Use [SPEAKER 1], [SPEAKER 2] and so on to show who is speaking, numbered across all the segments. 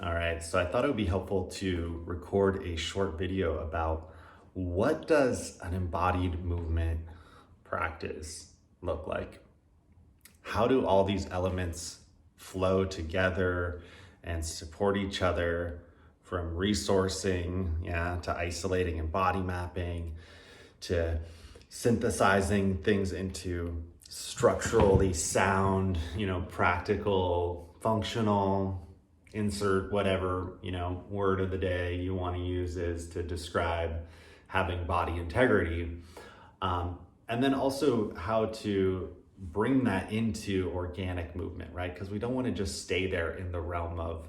[SPEAKER 1] All right, so I thought it would be helpful to record a short video about what does an embodied movement practice look like? How do all these elements flow together and support each other, from resourcing, to isolating and body mapping, to synthesizing things into structurally sound, practical, functional, insert whatever, word of the day you want to use is to describe having body integrity. And then also how to bring that into organic movement, right? Because we don't want to just stay there in the realm of,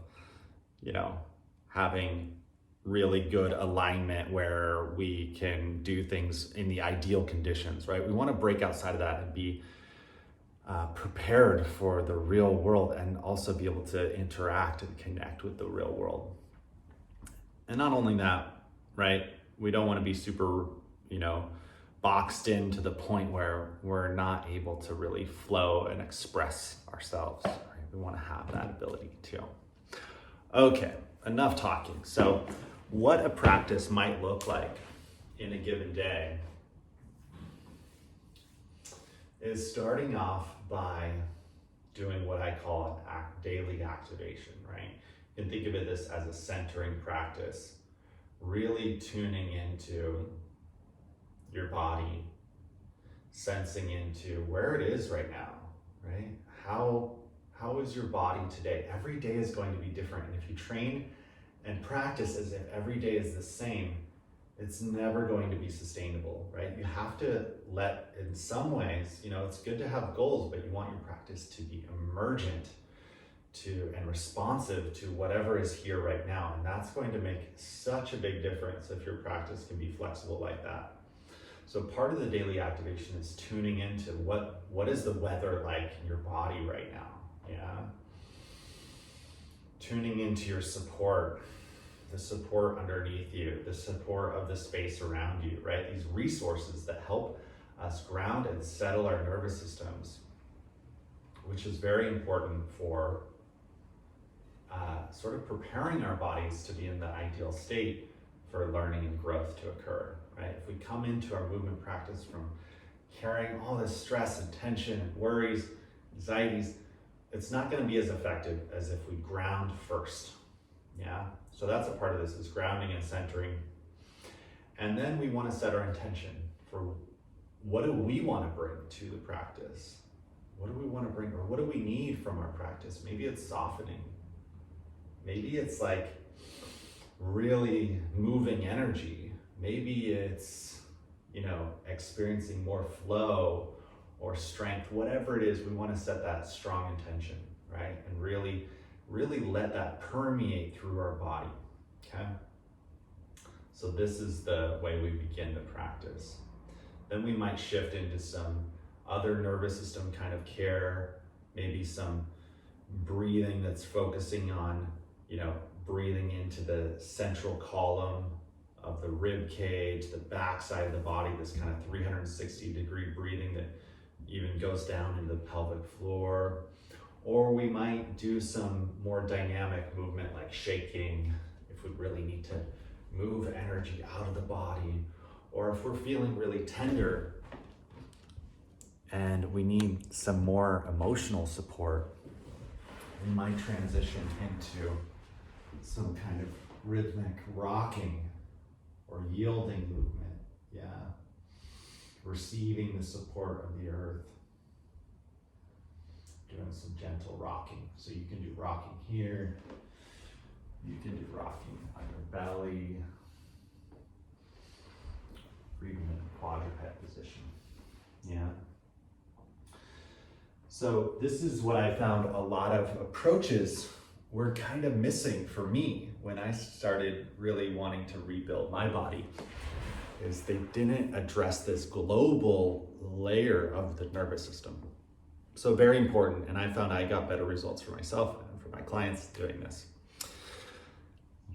[SPEAKER 1] having really good alignment where we can do things in the ideal conditions, right? We want to break outside of that and be prepared for the real world, and also be able to interact and connect with the real world. And not only that, right? We don't want to be super, boxed in to the point where we're not able to really flow and express ourselves, right? We want to have that ability too. Okay, enough talking. So what a practice might look like in a given day is starting off by doing what I call an daily activation, right? You can think of it as a centering practice, really tuning into your body, sensing into where it is right now, right? How is your body today? Every day is going to be different. And if you train and practice as if every day is the same, it's never going to be sustainable, right? You have to let, in some ways, it's good to have goals, but you want your practice to be emergent to and responsive to whatever is here right now. And that's going to make such a big difference if your practice can be flexible like that. So part of the daily activation is tuning into what is the weather like in your body right now, Tuning into your support, the support underneath you, the support of the space around you, right? These resources that help us ground and settle our nervous systems, which is very important for sort of preparing our bodies to be in the ideal state for learning and growth to occur, right? If we come into our movement practice from carrying all this stress and tension and worries, anxieties, it's not going to be as effective as if we ground first. So that's a part of this, is grounding and centering. And then we want to set our intention for what do we want to bring to the practice? What do we want to bring, or what do we need from our practice? Maybe it's softening. Maybe it's like really moving energy. Maybe it's, experiencing more flow or strength. Whatever it is, we want to set that strong intention, right? And really let that permeate through our body, okay? So this is the way we begin the practice. Then we might shift into some other nervous system kind of care, maybe some breathing that's focusing on, breathing into the central column of the rib cage, the back side of the body, this kind of 360-degree breathing that even goes down into the pelvic floor. Or we might do some more dynamic movement like shaking, if we really need to move energy out of the body, or if we're feeling really tender and we need some more emotional support, we might transition into some kind of rhythmic rocking or yielding movement, receiving the support of the earth, doing some gentle rocking. So you can do rocking here, you can do rocking on your belly, or even in a quadruped position, So this is what I found a lot of approaches were kind of missing for me when I started really wanting to rebuild my body, is they didn't address this global layer of the nervous system. So very important, and I found I got better results for myself and for my clients doing this.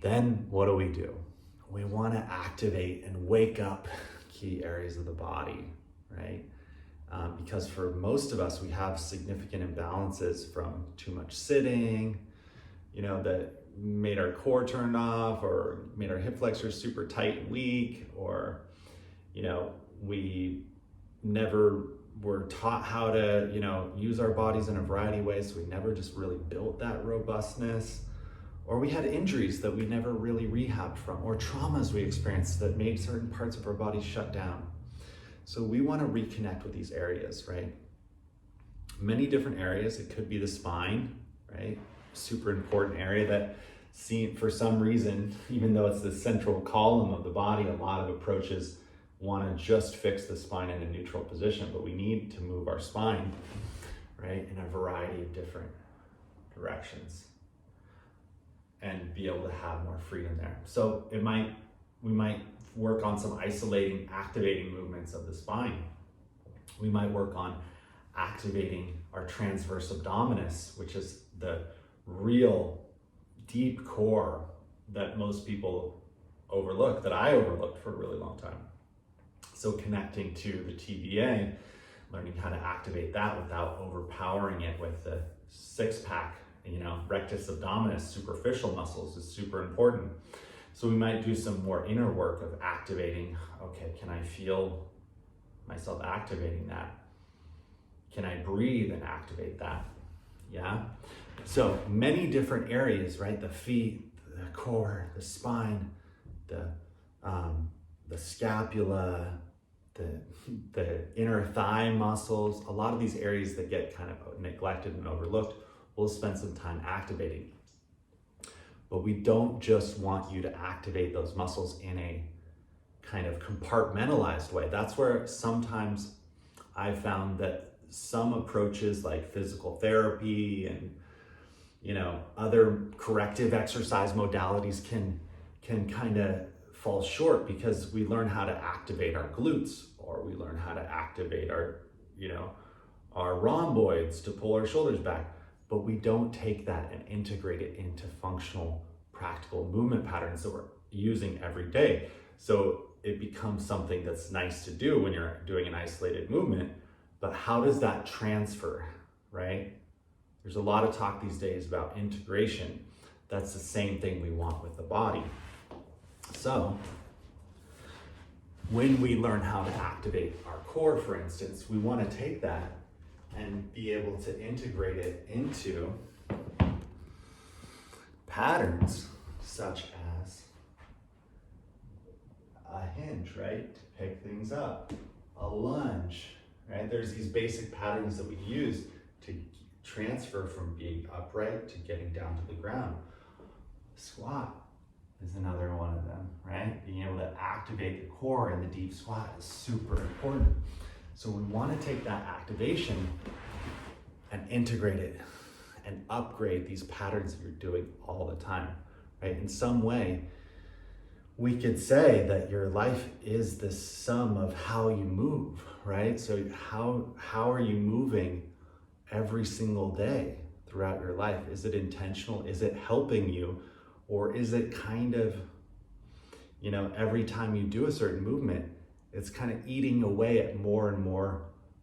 [SPEAKER 1] Then what do? We want to activate and wake up key areas of the body, right? Because for most of us, we have significant imbalances from too much sitting, that made our core turn off, or made our hip flexors super tight and weak, or, you know, we never were taught how to, you know, use our bodies in a variety of ways, so we never just really built that robustness. Or we had injuries that we never really rehabbed from, or traumas we experienced that made certain parts of our bodies shut down. So we want to reconnect with these areas, right? Many different areas. It could be the spine, right? Super important area that, for some reason, even though it's the central column of the body, a lot of approaches want to just fix the spine in a neutral position, but we need to move our spine, right, in a variety of different directions and be able to have more freedom there. So we might work on some isolating, activating movements of the spine. We might work on activating our transverse abdominis, which is the real deep core that most people overlook, that I overlooked for a really long time. So connecting to the TVA, learning how to activate that without overpowering it with the six-pack, you know, rectus abdominis, superficial muscles is super important. So we might do some more inner work of activating, okay, can I feel myself activating that? Can I breathe and activate that? Yeah? So many different areas, right? The feet, the core, the spine, the scapula, the inner thigh muscles, a lot of these areas that get kind of neglected and overlooked, we'll spend some time activating. But we don't just want you to activate those muscles in a kind of compartmentalized way. That's where sometimes I found that some approaches like physical therapy and, you know, other corrective exercise modalities can kind of fall short, because we learn how to activate our glutes, or we learn how to activate our, you know, our rhomboids to pull our shoulders back, but we don't take that and integrate it into functional, practical movement patterns that we're using every day. So it becomes something that's nice to do when you're doing an isolated movement, but how does that transfer, right? There's a lot of talk these days about integration. That's the same thing we want with the body. So when we learn how to activate our core, for instance, we want to take that and be able to integrate it into patterns such as a hinge, right? To pick things up, a lunge, right? There's these basic patterns that we use to transfer from being upright to getting down to the ground. Squat is another one of them, right? Being able to activate the core in the deep squat is super important. So we want to take that activation and integrate it and upgrade these patterns that you're doing all the time, right? In some way, we could say that your life is the sum of how you move, right? So how are you moving every single day throughout your life? Is it intentional? Is it helping you? Or is it kind of, you know, every time you do a certain movement, it's kind of eating away at more and more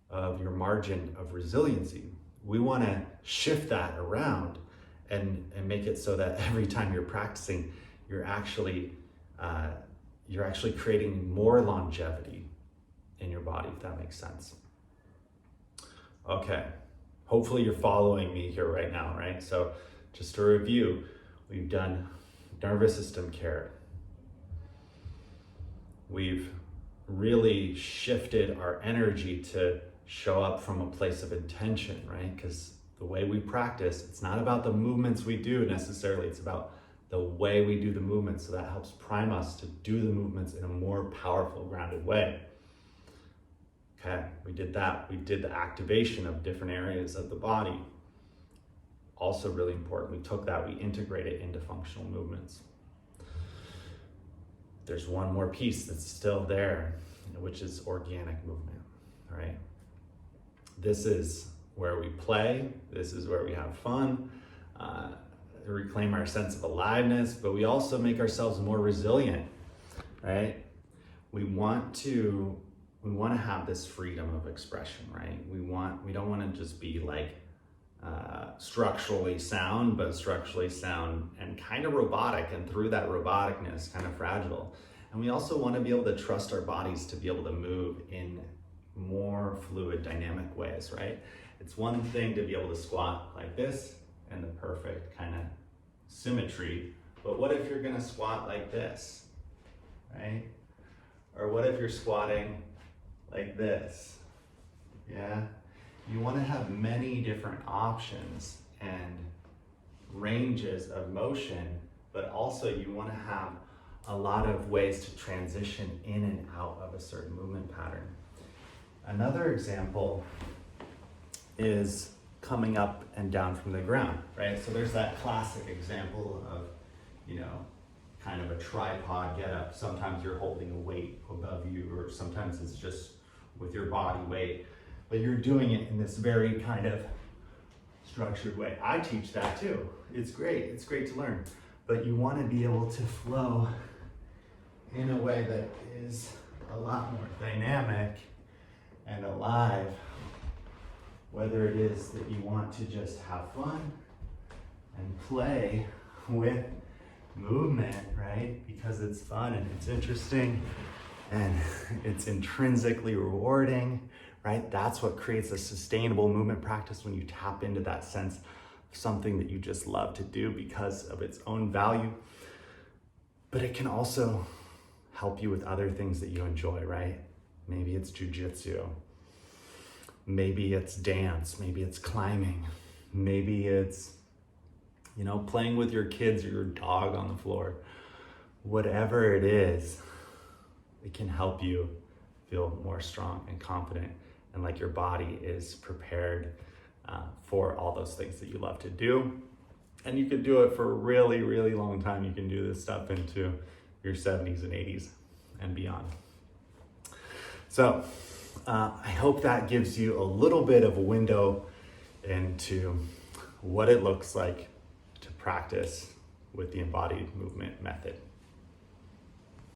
[SPEAKER 1] of your margin of resiliency? We want to shift that around and make it so that every time you're practicing, you're actually creating more longevity in your body, if that makes sense. Okay, hopefully you're following me here right now, right? So just to review, we've done nervous system care. We've really shifted our energy to show up from a place of intention, right? Because the way we practice, it's not about the movements we do necessarily, it's about the way we do the movements. So that helps prime us to do the movements in a more powerful, grounded way. Okay, we did that. We did the activation of different areas of the body. Also really important. We took that, we integrated it into functional movements. There's one more piece that's still there, which is organic movement, right? This is where we play. This is where we have fun, reclaim our sense of aliveness, but we also make ourselves more resilient, right? We want to have this freedom of expression, right? We don't want to just be like structurally sound, but structurally sound and kind of robotic, and through that roboticness, kind of fragile. And we also want to be able to trust our bodies to be able to move in more fluid, dynamic ways, right? It's one thing to be able to squat like this and the perfect kind of symmetry, but what if you're gonna squat like this, right? Or what if you're squatting like this? Yeah? You want to have many different options and ranges of motion, but also you want to have a lot of ways to transition in and out of a certain movement pattern. Another example is coming up and down from the ground, right? So there's that classic example of, kind of a tripod get up. Sometimes you're holding a weight above you, or sometimes it's just with your body weight, but you're doing it in this very kind of structured way. I teach that too. It's great to learn, but you want to be able to flow in a way that is a lot more dynamic and alive, whether it is that you want to just have fun and play with movement, right? Because it's fun and it's interesting and it's intrinsically rewarding, right? That's what creates a sustainable movement practice, when you tap into that sense of something that you just love to do because of its own value. But it can also help you with other things that you enjoy, right? Maybe it's jujitsu, maybe it's dance, maybe it's climbing, maybe it's playing with your kids or your dog on the floor. Whatever it is, it can help you feel more strong and confident, and like your body is prepared for all those things that you love to do. And you could do it for a really, really long time. You can do this stuff into your 70s and 80s and beyond. So I hope that gives you a little bit of a window into what it looks like to practice with the embodied movement method.